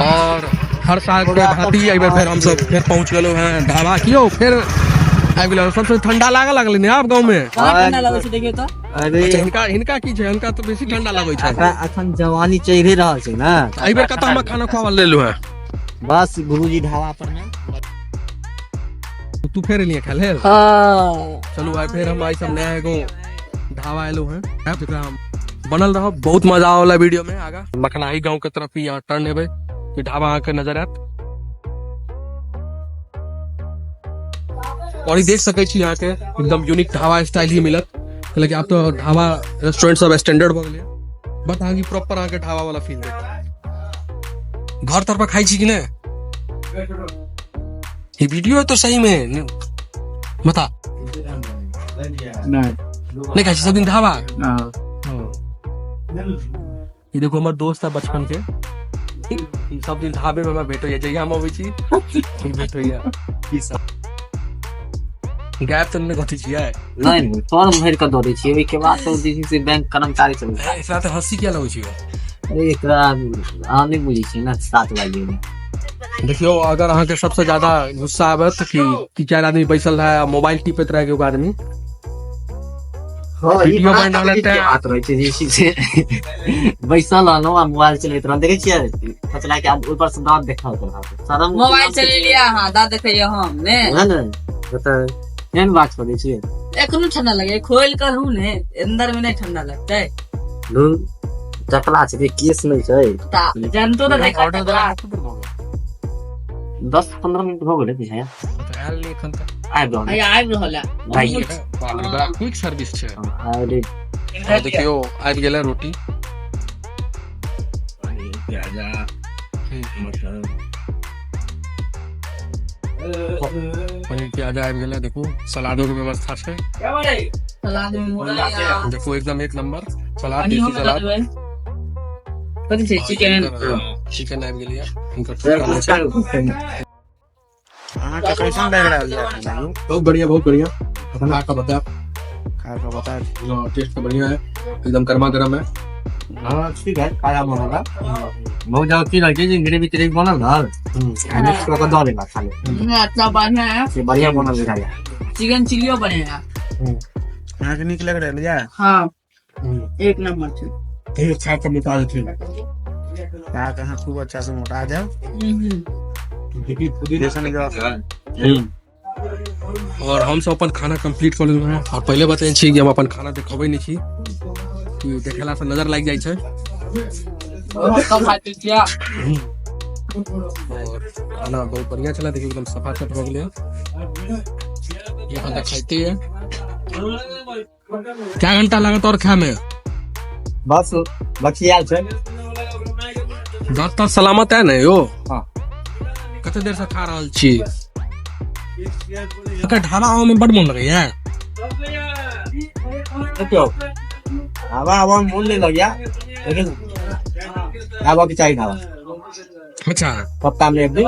और हर साल के भांति एक बार फिर हम सब फिर पहुंच गए हैं ढाबा कियो फिर आबि गेल सबसे ठंडा लागे लगले ने आप गांव में ठंडा लगे छै देखियो त। अरे हिनका की छै हिनका तो बेसी ठंडा लगे छै अखन जवानी चढ़ि रहल छै ना एहि बेर कत हम खाना खुआवा लेलु हैं बस गुरुजी ढाबा पर में तू फेर लिए खाले हां चलू आई फिर हम आई सब नया एगो ढाबा एलु हैं जेकरा हम बनल रहो बहुत मजा आवला वीडियो में आगा मखनाही गांव के तरफ ही यहाँ टर्न हेबे कि ढाबा आके नजर आत और ये देख सके छी यहाँ के एकदम यूनिक ढाबा स्टाइल ही मिलत लेकिन आप तो ढाबा रेस्टोरेंट सब स्टैंडर्ड हो गए बट आगे प्रॉपर आके ढाबा वाला फील देता घर तर पर खाई छी कि ने ये वीडियो है तो सही में बता नहीं खाई छी सब दिन ढाबा ये देखो हमारे दोस्त है बचपन के ई सब दिन ढाबे में मैं भेटो जइया हम अबै छी भेटो ई सब गैप तो ने कथि छियै नहीं फॉर्म भर के दे छियै ओइ के बाद तो दिस से बैंक कर्मचारी सब ऐसा तो हंसी क्या लगै छियै अरे एकरा आ नहीं बुझी छी ना 7 बजे देखियो अगर अहाँ के सबसे ज्यादा गुस्सा आबत कि चार आदमी बैसल रहे मोबाइल टिपैत रहे एगो आदमी वीडियो बन डालत बात रहे छै जे से बैसल रहलो आ मोबाइल चलैत रह देखे छियै पतला के ऊपर से दांत देखाओ तो मोबाइल चले लिया हां दांत देखैया हम ने ना ना बता केहन बात करै छियै एखनो ठंडा लगे खोल कर हूं ने अंदर में नहीं ठंडा लगतै दू चकला छै केस नहीं छै ता जानतो तो देखा 10-15 मिनट हो गेलै बुझाया आयल नहीं एखन तक आइब रहल भाई बड़ा क्विक सर्विस छै अरे और देखियो आबि गेलै रोटी पनीर प्याज आबि गेलै देखो सलादो के व्यवस्था छै सलाद में मोला देखो एकदम एक नंबर सलाद देसी सलाद कथि छै चिकन चिकन आबि गेलै इनका खाना छै अहाँ के कैसन लग रहल है बहुत बढ़िया खाना का बता टेस्ट तो बढ़िया है एकदम गर्मा गर्म है हां ठीक है खाया बनेगा बहुत ज्यादा की लगे जे ग्रेवी तेरे बनल ना मिक्स करके दे देगा खाली अच्छा बढ़िया है ये बढ़िया बनल दिखाया चिकन चिलियो बढ़िया है अहाँ के नीक लग रहल है हां एक नंबर छै ये खा के बता देते का कहां खूब अच्छा से मोटा जाओ देखिए खुद जैसा नहीं और हम सब अपन खाना कंप्लीट कर लेलहुँ हैं और पहले बताए छी कि हम अपन खाना देखबै नहीं छी कि देखेला से नजर लाग जाय छै कम खाते क्या और खाना बहुत बढ़िया चला देखिए एकदम सफा चट हो गेलै ये खाना खाते हैं क्या घंटा लागत और खाए में बस बचियाल छै दांत तो सलामत है ना यो हां कते देर से खा रहल छी अगर ढाबा आवे में बड़ मन लगैया देखियो हवा मूल नहीं लग गया लेकिन हवा की चाहिए था अच्छा सप्ताह में एक दिन